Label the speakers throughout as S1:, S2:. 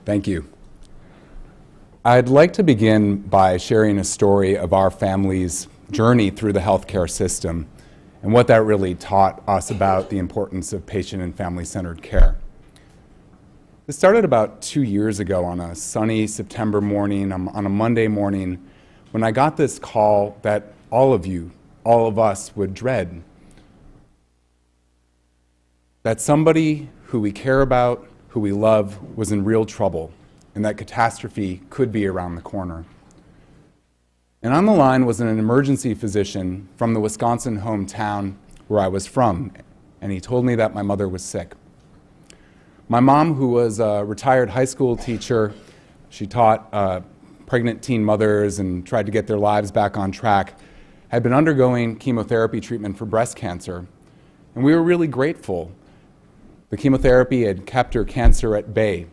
S1: Thank you. I'd like to begin by sharing a story of our family's journey through the healthcare system and what that really taught us about the importance of patient and family-centered care. This started about 2 years ago on a sunny September morning, on a Monday morning, when I got this call that all of us would dread. That somebody who we care about, who we love, was in real trouble, and that catastrophe could be around the corner. And on the line was an emergency physician from the Wisconsin hometown where I was from, and he told me that my mother was sick. My mom, who was a retired high school teacher, she taught pregnant teen mothers and tried to get their lives back on track, had been undergoing chemotherapy treatment for breast cancer, and we were really grateful. The chemotherapy had kept her cancer at bay,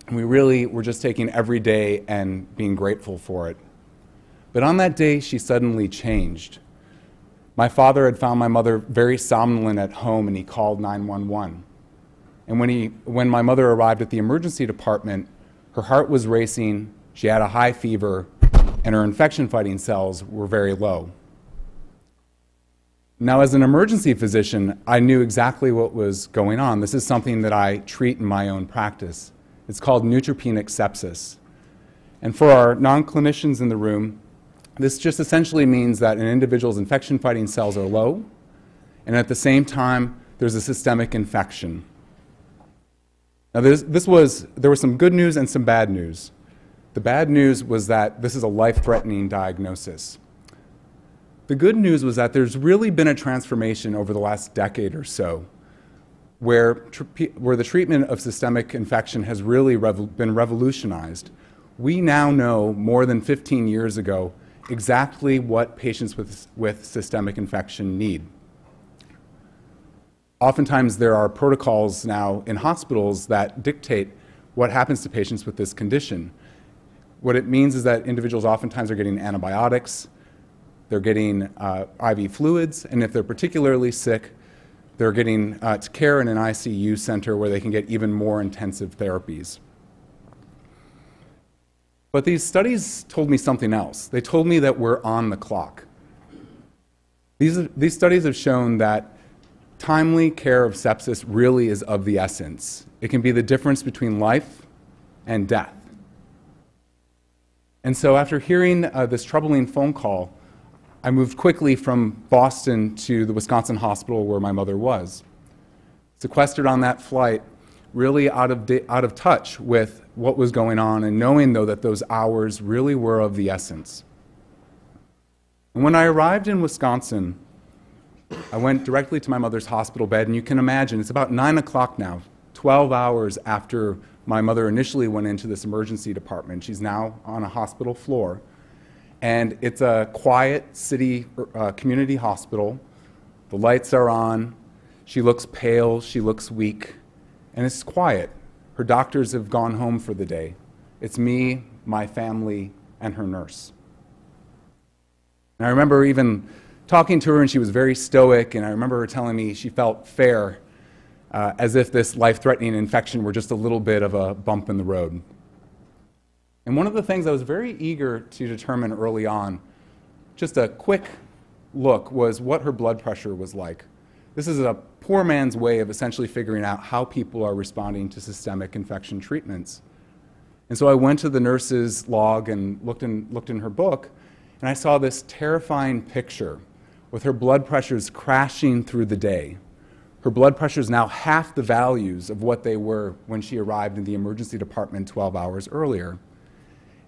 S1: and we really were just taking every day and being grateful for it. But on that day, she suddenly changed. My father had found my mother very somnolent at home, and he called 911. And when my mother arrived at the emergency department, her heart was racing, she had a high fever, and her infection-fighting cells were very low. Now, as an emergency physician, I knew exactly what was going on. This is something that I treat in my own practice. It's called Neutropenic Sepsis. And for our non-clinicians in the room, this just essentially means that an individual's infection-fighting cells are low, and at the same time, there's a systemic infection. Now, there was some good news and some bad news. The bad news was that this is a life-threatening diagnosis. The good news was that there's really been a transformation over the last decade or so where the treatment of systemic infection has really been revolutionized. We now know more than 15 years ago exactly what patients with systemic infection need. Oftentimes there are protocols now in hospitals that dictate what happens to patients with this condition. What it means is that individuals oftentimes are getting antibiotics, they're getting IV fluids, and if they're particularly sick, they're getting care in an ICU center where they can get even more intensive therapies. But these studies told me something else. They told me that we're on the clock. These studies have shown that timely care of sepsis really is of the essence. It can be the difference between life and death. And so after hearing this troubling phone call, I moved quickly from Boston to the Wisconsin hospital where my mother was. Sequestered on that flight, really out of touch with what was going on, and knowing, though, that those hours really were of the essence. And when I arrived in Wisconsin, I went directly to my mother's hospital bed, and you can imagine, it's about 9 o'clock now, 12 hours after my mother initially went into this emergency department. She's now on a hospital floor. And it's a quiet city community hospital. The lights are on. She looks pale. She looks weak. And it's quiet. Her doctors have gone home for the day. It's me, my family, and her nurse. And I remember even talking to her, and she was very stoic, and I remember her telling me she felt fair, as if this life-threatening infection were just a little bit of a bump in the road. And one of the things I was very eager to determine early on, just a quick look, was what her blood pressure was like. This is a poor man's way of essentially figuring out how people are responding to systemic infection treatments. And so I went to the nurse's log and looked in her book, and I saw this terrifying picture with her blood pressures crashing through the day. Her blood pressure is now half the values of what they were when she arrived in the emergency department 12 hours earlier.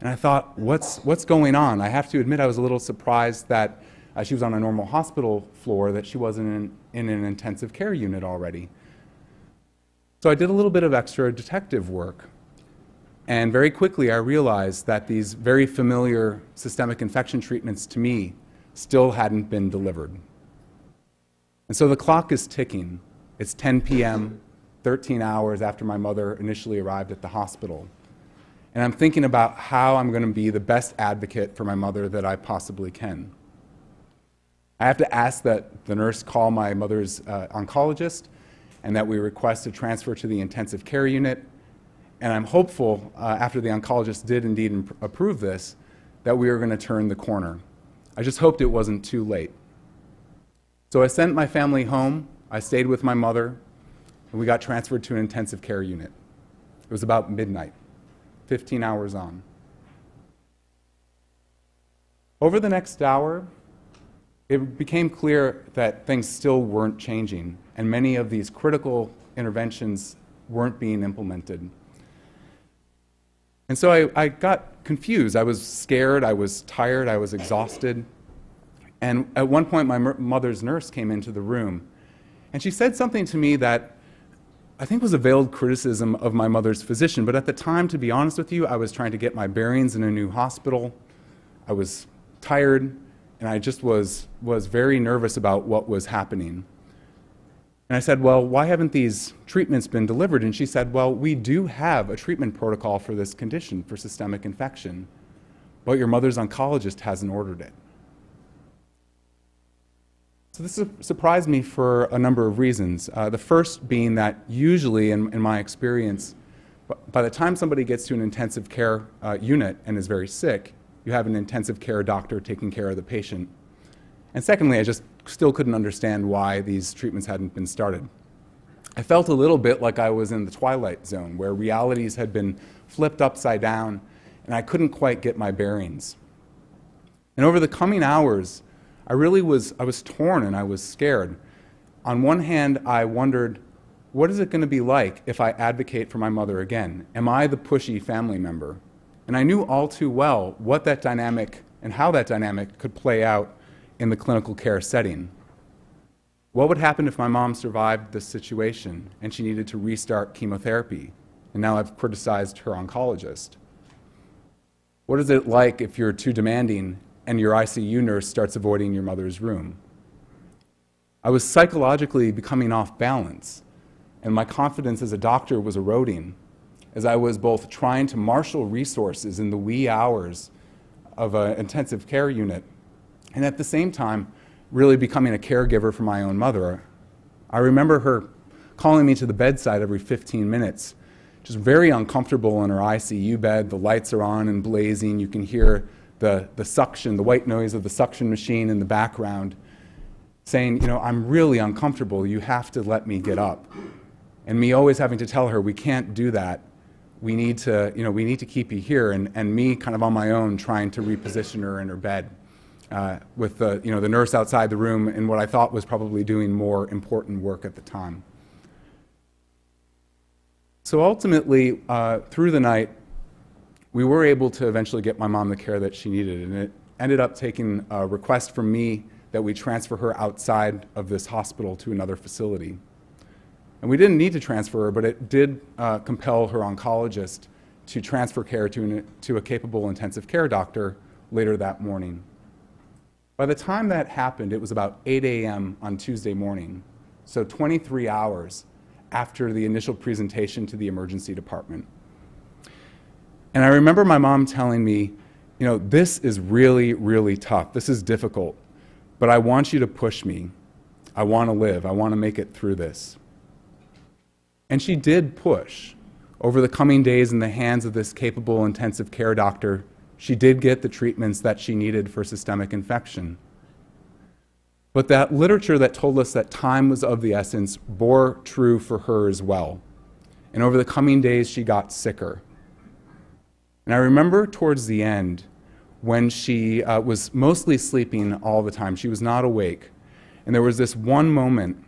S1: And I thought, what's going on? I have to admit I was a little surprised that she was on a normal hospital floor, that she wasn't in an intensive care unit already. So I did a little bit of extra detective work. And very quickly I realized that these very familiar systemic infection treatments to me still hadn't been delivered. And so the clock is ticking. It's 10 p.m., 13 hours after my mother initially arrived at the hospital. And I'm thinking about how I'm going to be the best advocate for my mother that I possibly can. I have to ask that the nurse call my mother's oncologist, and that we request a transfer to the intensive care unit, And I'm hopeful, after the oncologist did indeed approve this, that we were going to turn the corner. I just hoped it wasn't too late. So I sent my family home. I stayed with my mother, and we got transferred to an intensive care unit. It was about midnight, 15 hours on. Over the next hour, it became clear that things still weren't changing, and many of these critical interventions weren't being implemented. And so I got confused. I was scared, I was tired, I was exhausted. And at one point, my mother's nurse came into the room, and she said something to me that I think was a veiled criticism of my mother's physician. But at the time, to be honest with you, I was trying to get my bearings in a new hospital. I was tired, and I just was very nervous about what was happening. And I said, well, why haven't these treatments been delivered? And she said, well, we do have a treatment protocol for this condition, for systemic infection, but your mother's oncologist hasn't ordered it. So this surprised me for a number of reasons. The first being that usually, in my experience, by the time somebody gets to an intensive care unit and is very sick, you have an intensive care doctor taking care of the patient. And secondly, I just still couldn't understand why these treatments hadn't been started. I felt a little bit like I was in the twilight zone, where realities had been flipped upside down, and I couldn't quite get my bearings. And over the coming hours, I was torn and I was scared. On one hand, I wondered, what is it going to be like if I advocate for my mother again? Am I the pushy family member? And I knew all too well what that dynamic and how that dynamic could play out in the clinical care setting. What would happen if my mom survived this situation and she needed to restart chemotherapy? And now I've criticized her oncologist. What is it like if you're too demanding and your ICU nurse starts avoiding your mother's room? I was psychologically becoming off balance, and my confidence as a doctor was eroding as I was both trying to marshal resources in the wee hours of an intensive care unit and at the same time really becoming a caregiver for my own mother. I remember her calling me to the bedside every 15 minutes, just very uncomfortable in her ICU bed. The lights are on and blazing. You can hear the suction, the white noise of the suction machine in the background, saying, I'm really uncomfortable. You have to let me get up. And me always having to tell her, we can't do that. We need to keep you here. And me kind of on my own trying to reposition her in her bed with the nurse outside the room in what I thought was probably doing more important work at the time. So ultimately, through the night, we were able to eventually get my mom the care that she needed, and it ended up taking a request from me that we transfer her outside of this hospital to another facility. And we didn't need to transfer her, but it did compel her oncologist to transfer care to a capable intensive care doctor later that morning. By the time that happened, it was about 8 a.m. on Tuesday morning, so 23 hours after the initial presentation to the emergency department. And I remember my mom telling me, this is really, really tough. This is difficult, but I want you to push me. I want to live. I want to make it through this. And she did push. Over the coming days in the hands of this capable intensive care doctor, she did get the treatments that she needed for systemic infection. But that literature that told us that time was of the essence bore true for her as well. And over the coming days, she got sicker. And I remember towards the end, when she was mostly sleeping all the time, she was not awake. And there was this one moment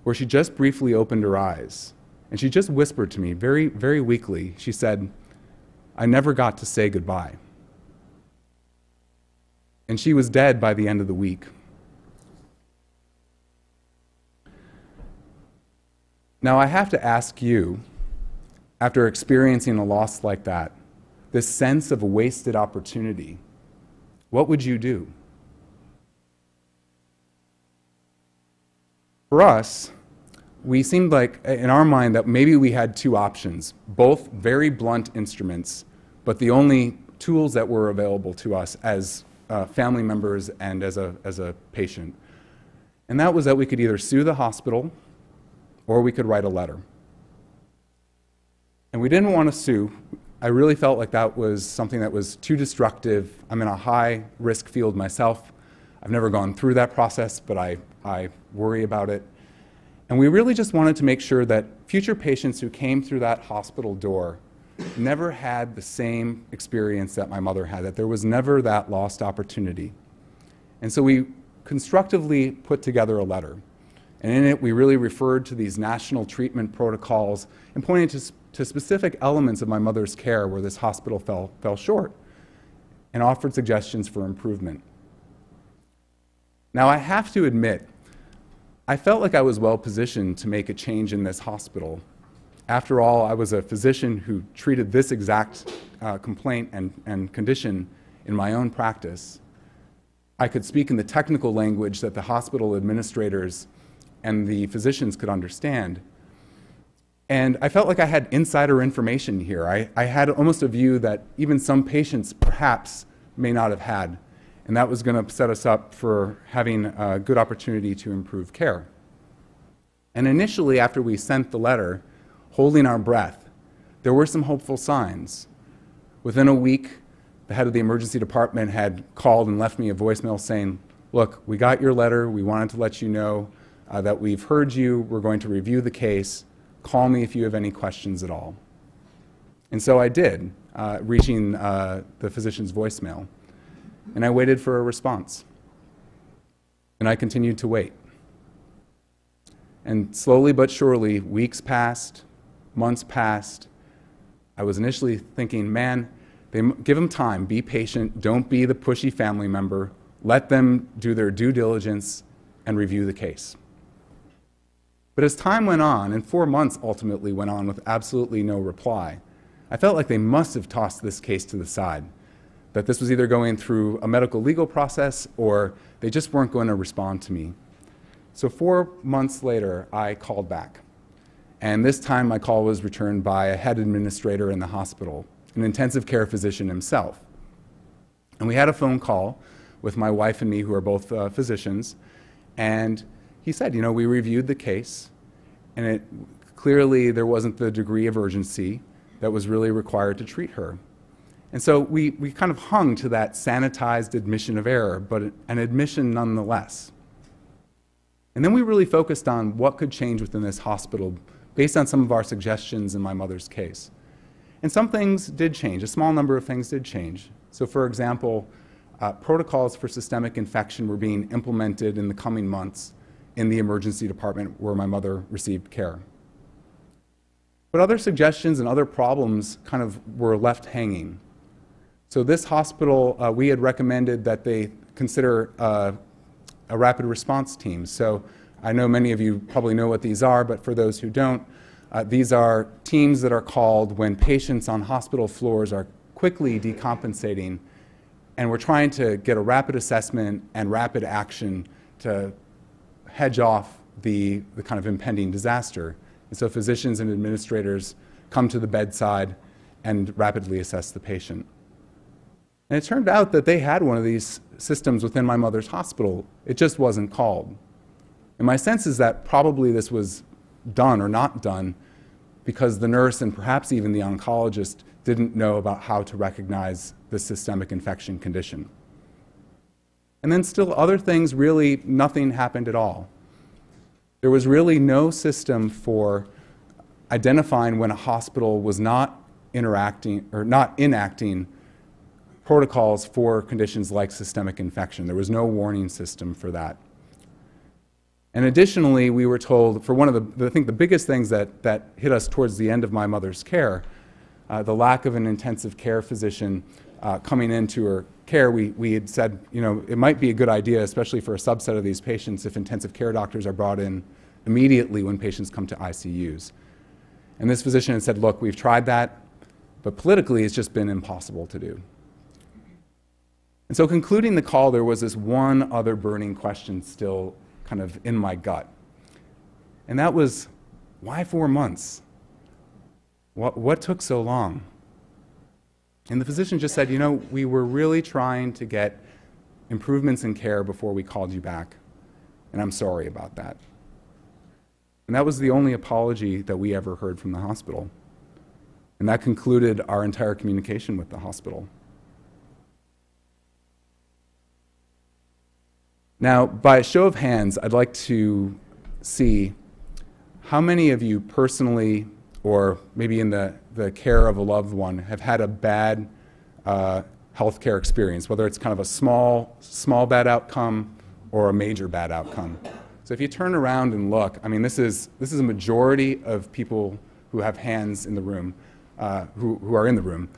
S1: where she just briefly opened her eyes. And she just whispered to me, very, very weakly, she said, "I never got to say goodbye." And she was dead by the end of the week. Now I have to ask you, after experiencing a loss like that, this sense of a wasted opportunity, what would you do? For us, we seemed like, in our mind, that maybe we had two options, both very blunt instruments, but the only tools that were available to us as family members and as a patient. And that was that we could either sue the hospital or we could write a letter. And we didn't want to sue. I really felt like that was something that was too destructive. I'm in a high-risk field myself. I've never gone through that process, but I worry about it. And we really just wanted to make sure that future patients who came through that hospital door never had the same experience that my mother had, that there was never that lost opportunity. And so we constructively put together a letter. And in it, we really referred to these national treatment protocols and pointed to specific elements of my mother's care where this hospital fell short, and offered suggestions for improvement. Now, I have to admit, I felt like I was well positioned to make a change in this hospital. After all, I was a physician who treated this exact complaint and condition in my own practice. I could speak in the technical language that the hospital administrators and the physicians could understand. And I felt like I had insider information here. I had almost a view that even some patients perhaps may not have had, and that was going to set us up for having a good opportunity to improve care. And initially, after we sent the letter, holding our breath, there were some hopeful signs. Within a week, the head of the emergency department had called and left me a voicemail saying, "Look, we got your letter. We wanted to let you know that we've heard you. We're going to review the case. Call me if you have any questions at all." And so I did, reaching the physician's voicemail. And I waited for a response. And I continued to wait. And slowly but surely, weeks passed, months passed. I was initially thinking, man, give them time, be patient, don't be the pushy family member, let them do their due diligence and review the case. But as time went on, and 4 months ultimately went on with absolutely no reply, I felt like they must have tossed this case to the side, that this was either going through a medical legal process or they just weren't going to respond to me. So 4 months later, I called back. And this time my call was returned by a head administrator in the hospital, an intensive care physician himself. And we had a phone call with my wife and me, who are both physicians, and he said, you know, we reviewed the case, and clearly there wasn't the degree of urgency that was really required to treat her. And so we kind of hung to that sanitized admission of error, but an admission nonetheless. And then we really focused on what could change within this hospital based on some of our suggestions in my mother's case. And some things did change. A small number of things did change. So for example, protocols for systemic infection were being implemented in the coming months in the emergency department where my mother received care. But other suggestions and other problems kind of were left hanging. So this hospital, we had recommended that they consider a rapid response team. So I know many of you probably know what these are, but for those who don't, these are teams that are called when patients on hospital floors are quickly decompensating, and we're trying to get a rapid assessment and rapid action to hedge off the kind of impending disaster. And so physicians and administrators come to the bedside and rapidly assess the patient. And it turned out that they had one of these systems within my mother's hospital. It just wasn't called. And my sense is that probably this was done or not done because the nurse and perhaps even the oncologist didn't know about how to recognize the systemic infection condition. And then still other things, really nothing happened at all. There was really no system for identifying when a hospital was not interacting or not enacting protocols for conditions like systemic infection. There was no warning system for that. And additionally, we were told, for one of I think the biggest things that hit us towards the end of my mother's care, the lack of an intensive care physician coming into her care, we had said, you know, it might be a good idea, especially for a subset of these patients, if intensive care doctors are brought in immediately when patients come to ICUs. And this physician had said, look, we've tried that, but politically it's just been impossible to do. And so concluding the call, there was this one other burning question still kind of in my gut. And that was, why 4 months? What took so long? And the physician just said, you know, we were really trying to get improvements in care before we called you back, and I'm sorry about that. And that was the only apology that we ever heard from the hospital. And that concluded our entire communication with the hospital. Now, by a show of hands, I'd like to see how many of you personally, or maybe in the care of a loved one, have had a bad healthcare experience, whether it's kind of a small bad outcome or a major bad outcome. So if you turn around and look, I mean, this is a majority of people who have hands in the room, who are in the room.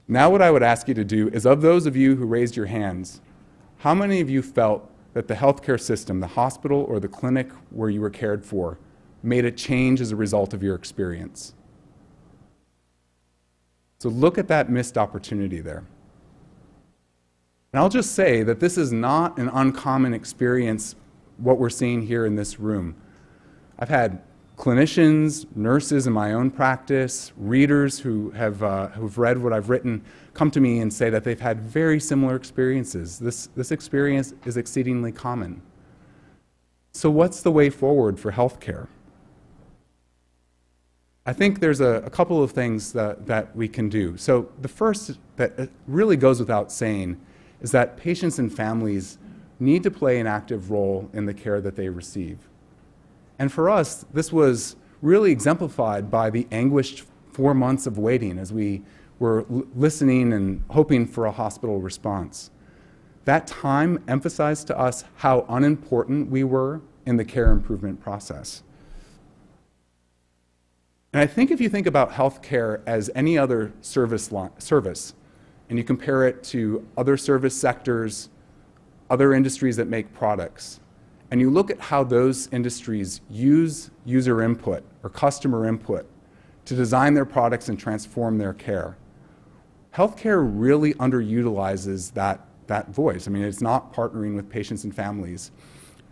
S1: Now what I would ask you to do is, of those of you who raised your hands, how many of you felt that the healthcare system, the hospital or the clinic where you were cared for, made a change as a result of your experience? So look at that missed opportunity there. And I'll just say that this is not an uncommon experience, what we're seeing here in this room. I've had clinicians, nurses in my own practice, readers who've read what I've written come to me and say that they've had very similar experiences. This experience is exceedingly common. So what's the way forward for healthcare? I think there's a couple of things that we can do. So the first that really goes without saying is that patients and families need to play an active role in the care that they receive. And for us, this was really exemplified by the anguished 4 months of waiting as we were listening and hoping for a hospital response. That time emphasized to us how unimportant we were in the care improvement process. And I think if you think about healthcare as any other service, and you compare it to other service sectors, other industries that make products, and you look at how those industries use user input or customer input to design their products and transform their care, healthcare really underutilizes that voice. I mean, it's not partnering with patients and families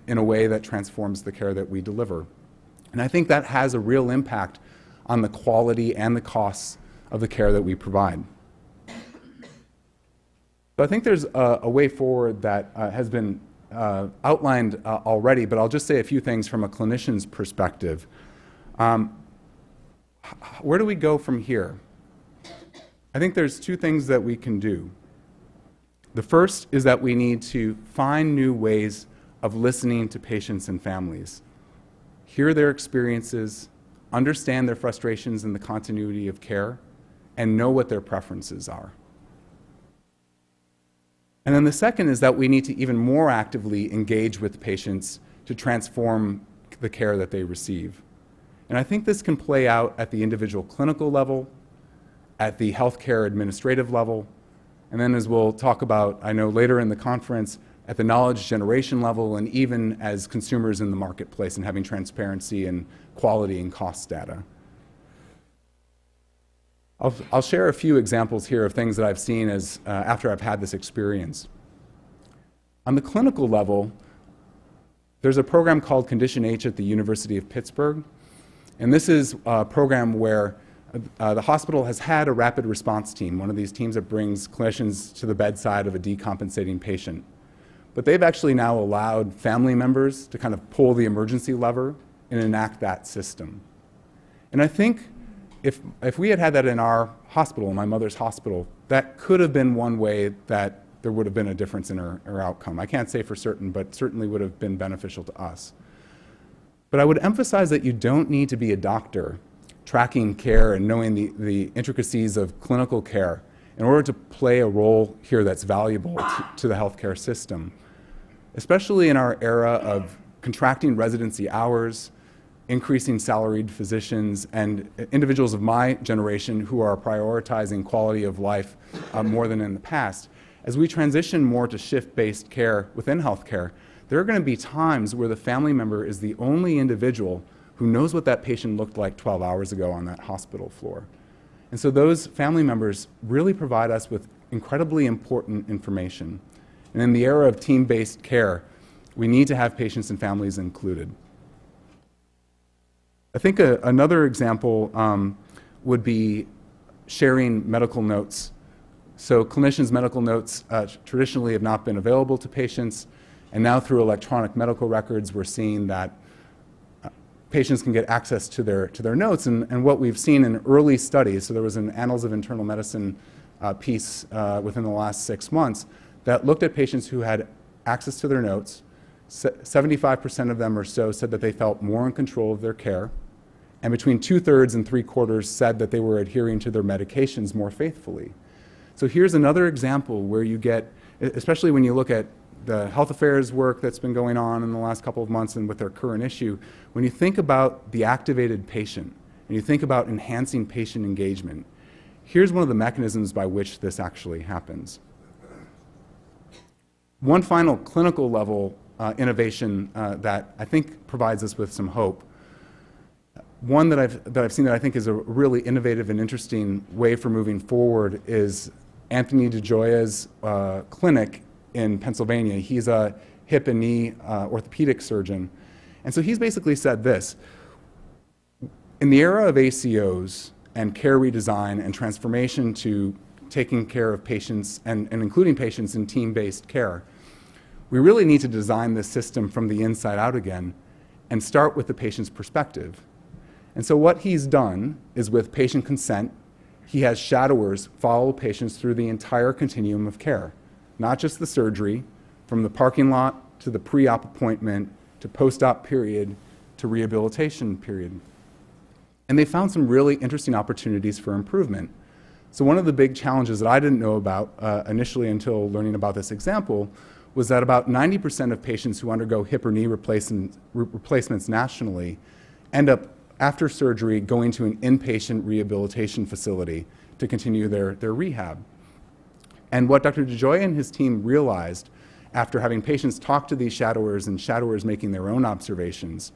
S1: in a way that transforms the care that we deliver. And I think that has a real impact on the quality and the costs of the care that we provide. So I think there's a way forward that has been outlined already, but I'll just say a few things from a clinician's perspective. Where do we go from here? I think there's two things that we can do. The first is that we need to find new ways of listening to patients and families, hear their experiences, understand their frustrations in the continuity of care, and know what their preferences are. And then the second is that we need to even more actively engage with patients to transform the care that they receive. And I think this can play out at the individual clinical level, at the healthcare administrative level, and then, as we'll talk about, I know later in the conference, at the knowledge generation level, and even as consumers in the marketplace and having transparency and quality and cost data. I'll share a few examples here of things that I've seen as after I've had this experience. On the clinical level, there's a program called Condition H at the University of Pittsburgh, and this is a program where the hospital has had a rapid response team, one of these teams that brings clinicians to the bedside of a decompensating patient. But they've actually now allowed family members to kind of pull the emergency lever and enact that system. And I think if we had had that in our hospital, in my mother's hospital, that could have been one way that there would have been a difference in her outcome. I can't say for certain, but certainly would have been beneficial to us. But I would emphasize that you don't need to be a doctor tracking care and knowing the intricacies of clinical care in order to play a role here that's valuable to the healthcare system, especially in our era of contracting residency hours, increasing salaried physicians, and individuals of my generation who are prioritizing quality of life more than in the past. As we transition more to shift-based care within healthcare, there are going to be times where the family member is the only individual who knows what that patient looked like 12 hours ago on that hospital floor. And so those family members really provide us with incredibly important information. And in the era of team-based care, we need to have patients and families included. I think another example would be sharing medical notes. So clinicians' medical notes traditionally have not been available to patients, and now through electronic medical records, we're seeing that patients can get access to their notes. And what we've seen in early studies, so there was an Annals of Internal Medicine piece within the last 6 months that looked at patients who had access to their notes. 75% of them or so said that they felt more in control of their care, and between 2/3 and 3/4 said that they were adhering to their medications more faithfully. So here's another example where you get, especially when you look at the health affairs work that's been going on in the last couple of months and with their current issue, when you think about the activated patient and you think about enhancing patient engagement, here's one of the mechanisms by which this actually happens. One final clinical level innovation that I think provides us with some hope. One that I've seen that I think is a really innovative and interesting way for moving forward is Anthony DeGioia's clinic in Pennsylvania. He's a hip and knee orthopedic surgeon. And so he's basically said this: in the era of ACOs and care redesign and transformation to taking care of patients and including patients in team-based care, we really need to design this system from the inside out again and start with the patient's perspective. And so what he's done is, with patient consent, he has shadowers follow patients through the entire continuum of care, not just the surgery, from the parking lot to the pre-op appointment to post-op period to rehabilitation period. And they found some really interesting opportunities for improvement. So one of the big challenges that I didn't know about initially until learning about this example was that about 90% of patients who undergo hip or knee replacements nationally end up, after surgery, going to an inpatient rehabilitation facility to continue their rehab. And what Dr. DeGioia and his team realized after having patients talk to these shadowers and shadowers making their own observations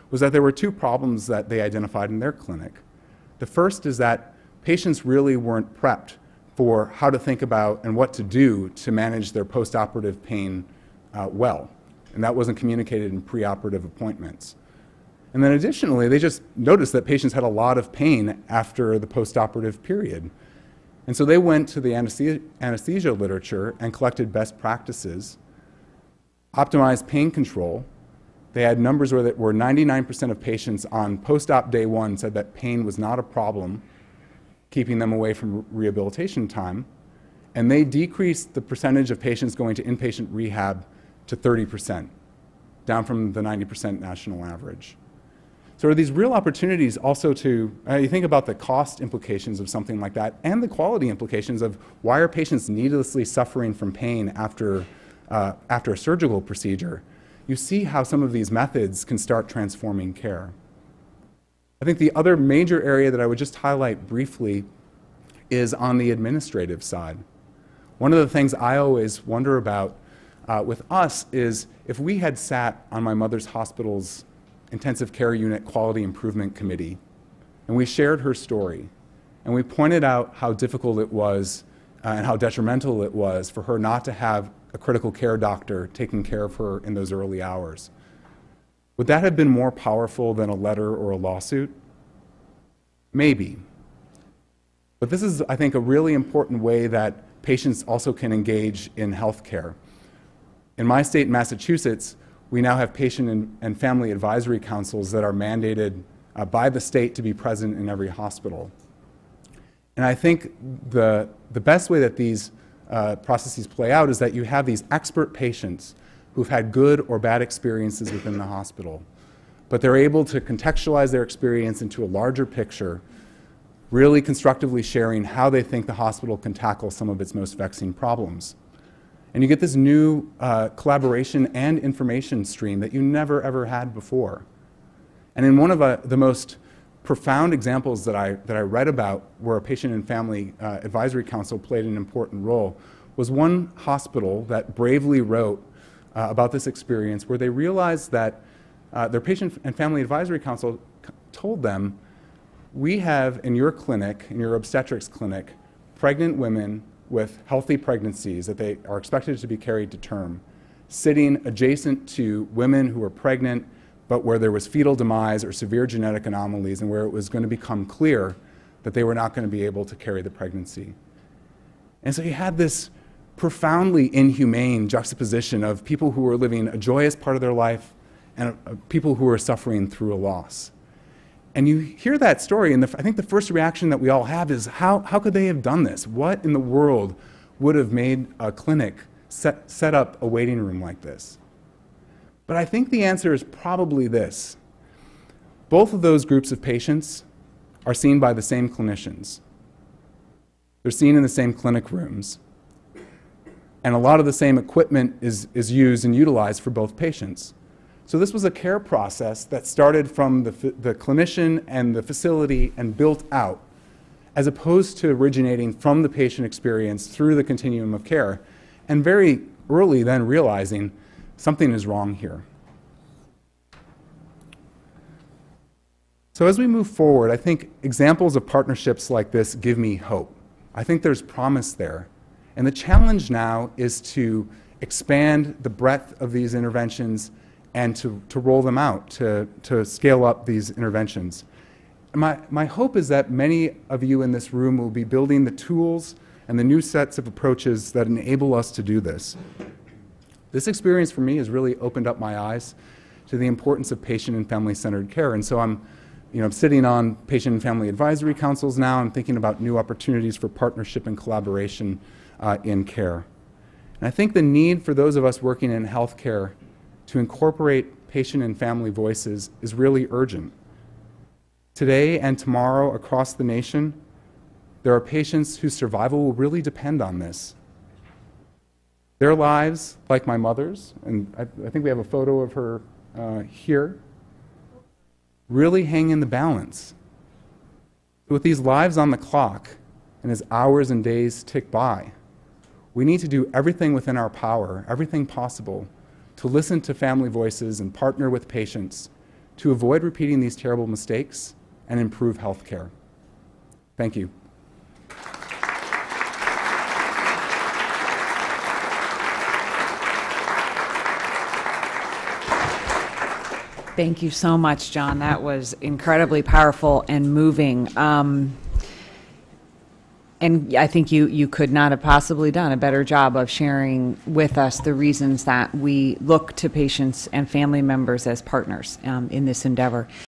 S1: was that there were two problems that they identified in their clinic. The first is that patients really weren't prepped for how to think about and what to do to manage their postoperative pain well. And that wasn't communicated in preoperative appointments. And then additionally, they just noticed that patients had a lot of pain after the postoperative period. And so they went to the anesthesia literature and collected best practices, optimized pain control. They had numbers where 99% of patients on post-op day 1 said that pain was not a problem, keeping them away from rehabilitation time. And they decreased the percentage of patients going to inpatient rehab to 30%, down from the 90% national average. So there are these real opportunities also to, you think about the cost implications of something like that and the quality implications of why are patients needlessly suffering from pain after a surgical procedure. You see how some of these methods can start transforming care. I think the other major area that I would just highlight briefly is on the administrative side. One of the things I always wonder about with us is if we had sat on my mother's hospital's intensive care unit quality improvement committee and we shared her story and we pointed out how difficult it was and how detrimental it was for her not to have a critical care doctor taking care of her in those early hours. Would that have been more powerful than a letter or a lawsuit? Maybe. But this is, I think, a really important way that patients also can engage in health care. In my state, Massachusetts, we now have patient and family advisory councils that are mandated by the state to be present in every hospital. And I think the best way that these processes play out is that you have these expert patients who've had good or bad experiences within the hospital, but they're able to contextualize their experience into a larger picture, really constructively sharing how they think the hospital can tackle some of its most vexing problems. And you get this new collaboration and information stream that you never ever had before. And in one of the most profound examples that I read about where a patient and family advisory council played an important role was one hospital that bravely wrote about this experience where they realized that their patient and family advisory council told them, we have in your clinic, in your obstetrics clinic, pregnant women with healthy pregnancies that they are expected to be carried to term, sitting adjacent to women who are pregnant but where there was fetal demise or severe genetic anomalies and where it was going to become clear that they were not going to be able to carry the pregnancy. And so you had this profoundly inhumane juxtaposition of people who were living a joyous part of their life and people who are suffering through a loss. And you hear that story, and I think the first reaction that we all have is, how could they have done this? What in the world would have made a clinic set up a waiting room like this? But I think the answer is probably this. Both of those groups of patients are seen by the same clinicians. They're seen in the same clinic rooms. And a lot of the same equipment is used and utilized for both patients. So this was a care process that started from the clinician and the facility and built out, as opposed to originating from the patient experience through the continuum of care, and very early then realizing something is wrong here. So as we move forward, I think examples of partnerships like this give me hope. I think there's promise there. And the challenge now is to expand the breadth of these interventions and to roll them out, to scale up these interventions. My hope is that many of you in this room will be building the tools and the new sets of approaches that enable us to do this. This experience for me has really opened up my eyes to the importance of patient and family-centered care. And so I'm sitting on patient and family advisory councils now. I'm thinking about new opportunities for partnership and collaboration in care. And I think the need for those of us working in healthcare to incorporate patient and family voices is really urgent. Today and tomorrow across the nation, there are patients whose survival will really depend on this. Their lives, like my mother's, and I think we have a photo of her here, really hang in the balance. With these lives on the clock, and as hours and days tick by, we need to do everything within our power, everything possible, to listen to family voices and partner with patients to avoid repeating these terrible mistakes and improve health care. Thank you.
S2: Thank you so much, John. That was incredibly powerful and moving. And I think you could not have possibly done a better job of sharing with us the reasons that we look to patients and family members as partners in this endeavor.